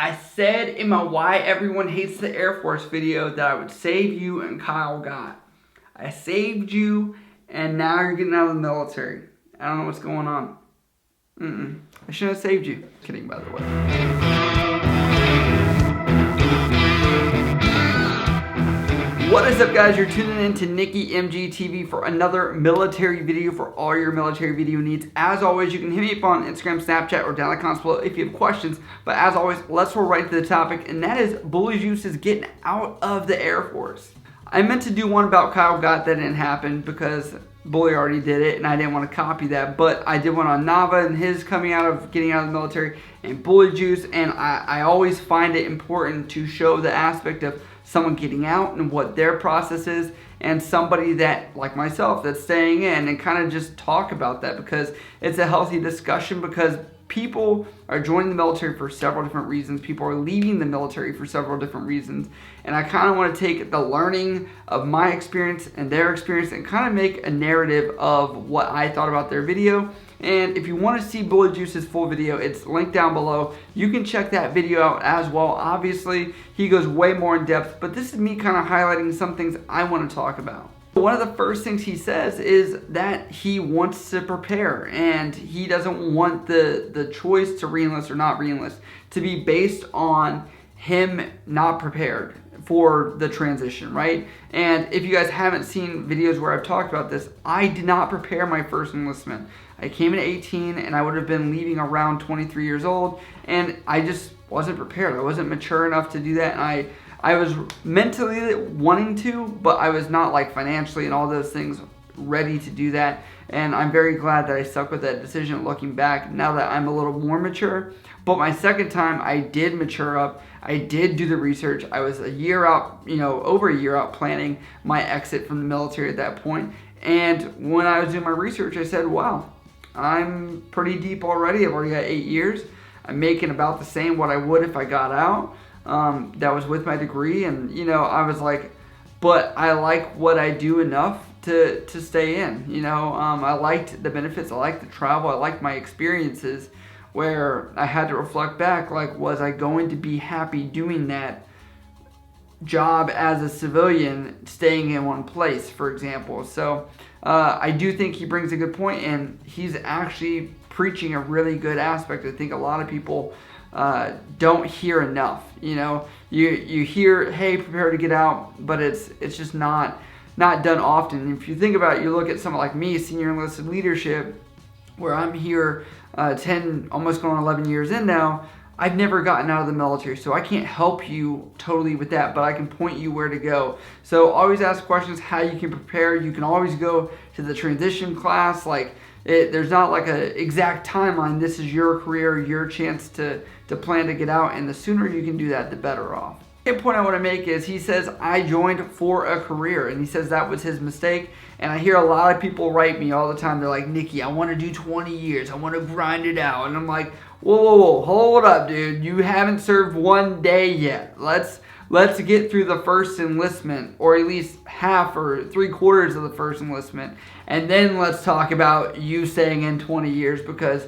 I said in my Why Everyone Hates the Air Force video that I would save you, and Kyle got. I saved you, and now you're getting out of the military. I don't know what's going on. I shouldn't have saved you. Kidding, by the way. What is up, guys? You're tuning in to Nikki MG TV for another military video for all your military video needs. As always, you can hit me up on Instagram, Snapchat, or down in the comments below if you have questions. But as always, let's roll right to the topic, and that is Bullyjuice is getting out of the Air Force. I meant to do one about Kyle Gott. That didn't happen because Bully already did it, and I didn't want to copy that. But I did one on Nava and his getting out of the military, and Bullyjuice. And I always find it important to show the aspect of someone getting out and what their process is, and somebody that, like myself, that's staying in, and kind of just talk about that because it's a healthy discussion, because people are joining the military for several different reasons. People are leaving the military for several different reasons. And I kind of want to take the learning of my experience and their experience and kind of make a narrative of what I thought about their video. And if you want to see Bullyjuice's full video, it's linked down below. You can check that video out as well. Obviously, he goes way more in depth, but this is me kind of highlighting some things I want to talk about. One of the first things he says is that he wants to prepare, and he doesn't want the choice to re-enlist or not re-enlist to be based on him not prepared for the transition, right? And if you guys haven't seen videos where I've talked about this, I did not prepare my first enlistment. I came in at 18, and I would have been leaving around 23 years old, and I just wasn't prepared. I wasn't mature enough to do that, and I was mentally wanting to, but I was not, like, financially and all those things ready to do that. And I'm very glad that I stuck with that decision looking back now that I'm a little more mature. But my second time, I did mature up. I did do the research. I was a year out, over a year out planning my exit from the military at that point. And when I was doing my research, I said, wow, I'm pretty deep already. I've already got 8 years. I'm making about the same what I would if I got out. That was with my degree, and I was like, but I like what I do enough to stay in. I liked the benefits, I liked the travel, I liked my experiences, where I had to reflect back, like, was I going to be happy doing that job as a civilian, staying in one place, for example. So I do think he brings a good point, and he's actually preaching a really good aspect. I think a lot of people don't hear enough. You hear, hey, prepare to get out, but it's just not done often. If you think about it, you look at someone like me, senior enlisted leadership, where I'm here 10, almost going 11 years in now. I've never gotten out of the military, so I can't help you totally with that, but I can point you where to go. So always ask questions how you can prepare. You can always go to the transition class. There's not like an exact timeline. This is your career, your chance to plan to get out, and the sooner you can do that, the better off. The point I want to make is he says, I joined for a career, and he says that was his mistake. And I hear a lot of people write me all the time. They're like, Nikki, I want to do 20 years. I want to grind it out. And I'm like, whoa, hold up, dude. You haven't served one day yet. Let's get through the first enlistment, or at least half or 3/4 of the first enlistment, and then let's talk about you staying in 20 years, because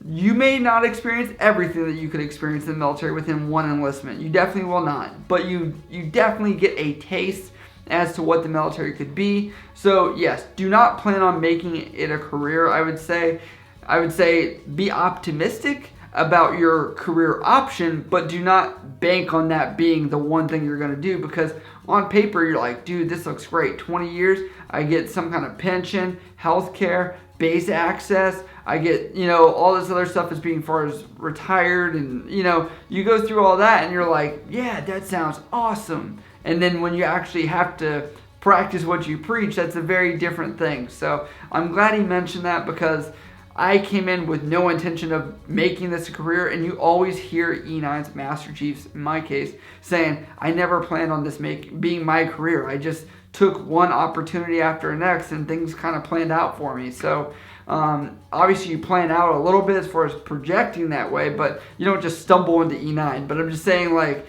you may not experience everything that you could experience in the military within one enlistment. You definitely will not, but you definitely get a taste as to what the military could be. So yes, do not plan on making it a career. I would say be optimistic about your career option, but do not bank on that being the one thing you're going to do, because on paper you're like, dude, this looks great. 20 years, I get some kind of pension, health care, base access, I get, all this other stuff as being far as retired, and you go through all that and you're like, yeah, that sounds awesome. And then when you actually have to practice what you preach, that's a very different thing. So I'm glad he mentioned that, because I came in with no intention of making this a career, and you always hear E9s, Master Chiefs, in my case, saying, I never planned on this being my career. I just took one opportunity after the next, and things kind of planned out for me. So obviously you plan out a little bit as far as projecting that way, but you don't just stumble into E9. But I'm just saying, like,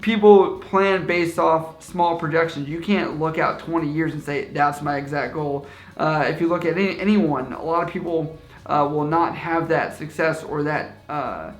people plan based off small projections. You can't look out 20 years and say, that's my exact goal. If you look at anyone, a lot of people will not have that success or that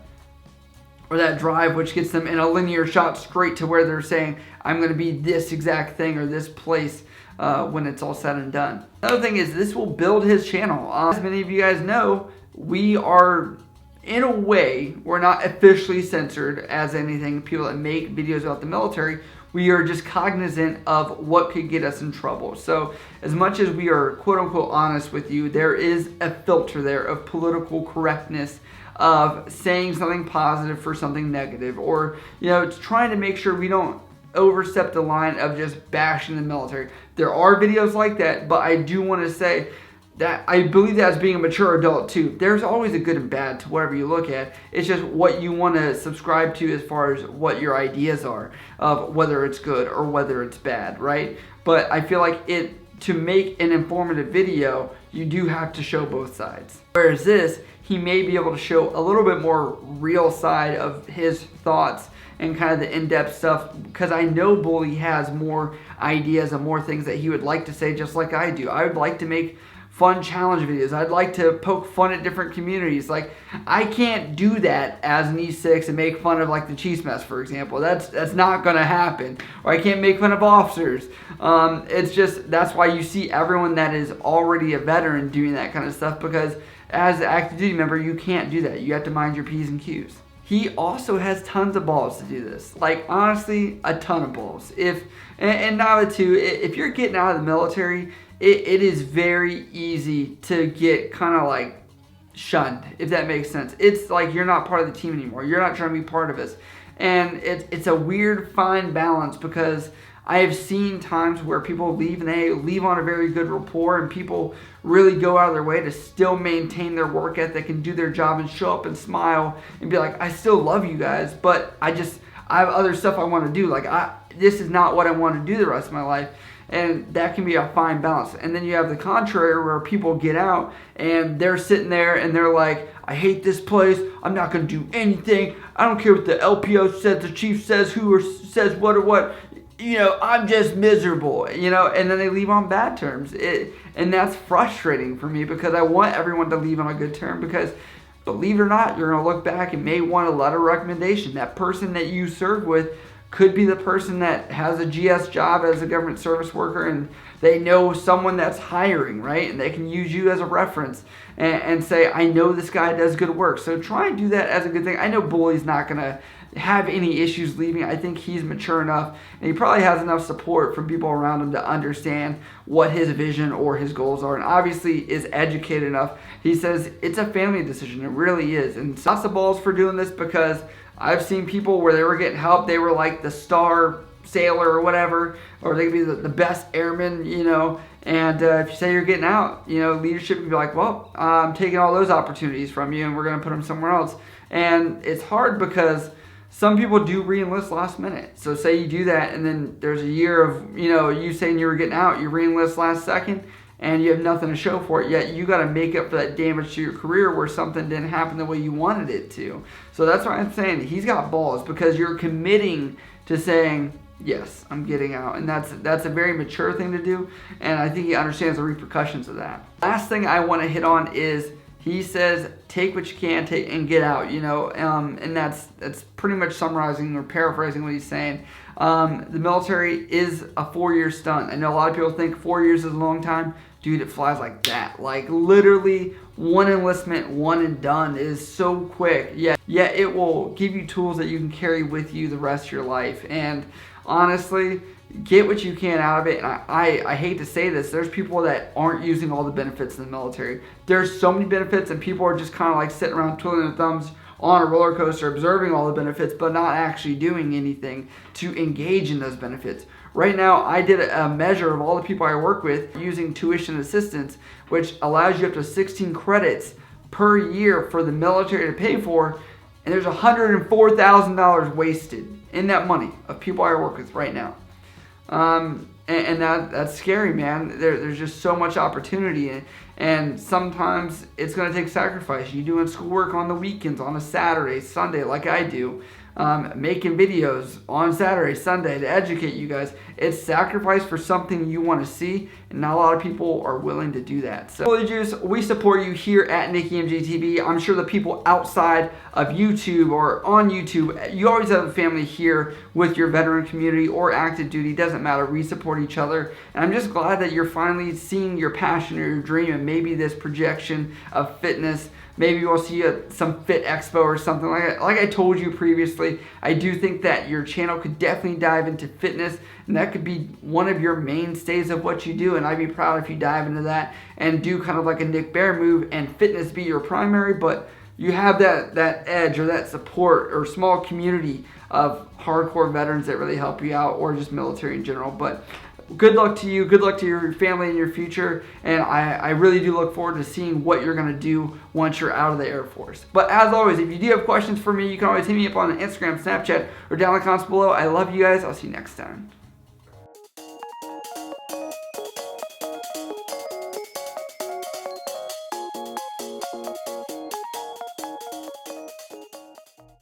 or that drive, which gets them in a linear shot straight to where they're saying, I'm going to be this exact thing or this place when it's all said and done. Another thing is this will build his channel. As many of you guys know, we are, in a way, we're not officially censored as anything. People that make videos about the military, we are just cognizant of what could get us in trouble. So as much as we are quote unquote honest with you, there is a filter there of political correctness, of saying something positive for something negative, or, you know, it's trying to make sure we don't overstep the line of just bashing the military. There are videos like that, but I do want to say that I believe that as being a mature adult too. There's always a good and bad to whatever you look at. It's just what you want to subscribe to as far as what your ideas are of whether it's good or whether it's bad, right? But I feel like to make an informative video, you do have to show both sides. Whereas this, he may be able to show a little bit more real side of his thoughts and kind of the in-depth stuff, because I know Bully has more ideas and more things that he would like to say, just like I do. I would like to make fun challenge videos. I'd like to poke fun at different communities. Like, I can't do that as an E6 and make fun of like the Chiefs mess, for example. That's not gonna happen. Or I can't make fun of officers. It's just, that's why you see everyone that is already a veteran doing that kind of stuff, because as an active duty member, you can't do that. You have to mind your P's and Q's. He also has tons of balls to do this. Like, honestly, a ton of balls. And now too, if you're getting out of the military, it is very easy to get kind of like shunned, if that makes sense. It's like you're not part of the team anymore. You're not trying to be part of us. And it's a weird fine balance, because I have seen times where people leave and they leave on a very good rapport, and people really go out of their way to still maintain their work ethic and do their job and show up and smile and be like, I still love you guys, but I have other stuff I want to do. Like, this is not what I want to do the rest of my life. And that can be a fine balance. And then you have the contrary, where people get out and they're sitting there and they're like, I hate this place. I'm not going to do anything. I don't care what the LPO says, the chief says, who says what or what. You know, I'm just miserable, you know, and then they leave on bad terms. And that's frustrating for me, because I want everyone to leave on a good term, because believe it or not, you're going to look back and may want a letter of recommendation. That person that you serve with could be the person that has a GS job as a government service worker, and they know someone that's hiring, right? And they can use you as a reference and say, I know this guy does good work. So try and do that as a good thing. I know Bully's not going to have any issues leaving. I think he's mature enough, and he probably has enough support from people around him to understand what his vision or his goals are, and obviously is educated enough. He says it's a family decision. It really is. And lots of balls for doing this, because I've seen people where they were getting help. They were like the star sailor or whatever, or they could be the best airman, you know. And if you say you're getting out, you know, leadership would be like, well, I'm taking all those opportunities from you, and we're going to put them somewhere else. And it's hard, because some people do re-enlist last minute. So say you do that, and then there's a year of, you know, you saying you were getting out, you re-enlist last second, and you have nothing to show for it, yet you got to make up for that damage to your career where something didn't happen the way you wanted it to. So that's why I'm saying he's got balls, because you're committing to saying, yes, I'm getting out. And that's a very mature thing to do, and I think he understands the repercussions of that. Last thing I want to hit on is, he says, take what you can take and get out, you know, and that's pretty much summarizing or paraphrasing what he's saying. The military is a 4-year stunt. I know a lot of people think 4 years is a long time. Dude, it flies like that. Like, literally, one enlistment, one and done is so quick. Yet it will give you tools that you can carry with you the rest of your life. And honestly, get what you can out of it. And I hate to say this, there's people that aren't using all the benefits in the military. There's so many benefits, and people are just kind of like sitting around twiddling their thumbs on a roller coaster, observing all the benefits, but not actually doing anything to engage in those benefits. Right now, I did a measure of all the people I work with using tuition assistance, which allows you up to 16 credits per year for the military to pay for, and there's $104,000 wasted in that money of people I work with right now. And that's scary, man. There's just so much opportunity, and sometimes it's going to take sacrifice. You doing schoolwork on the weekends, on a Saturday, Sunday, like I do. making videos on Saturday, Sunday to educate you guys. It's sacrifice for something you want to see, and not a lot of people are willing to do that. So Bullyjuice, we support you here at Nicky MG TV. I'm sure the people outside of YouTube or on YouTube, you always have a family here with your veteran community or active duty. Doesn't matter. We support each other, and I'm just glad that you're finally seeing your passion or your dream, and maybe this projection of fitness. Maybe we'll see some Fit Expo or something like that. Like I told you previously, I do think that your channel could definitely dive into fitness, and that could be one of your mainstays of what you do. And I'd be proud if you dive into that and do kind of like a Nick Bear move and fitness be your primary, but you have that edge or that support or small community of hardcore veterans that really help you out, or just military in general. But good luck to you. Good luck to your family and your future. And I really do look forward to seeing what you're going to do once you're out of the Air Force. But as always, if you do have questions for me, you can always hit me up on Instagram, Snapchat, or down in the comments below. I love you guys. I'll see you next time.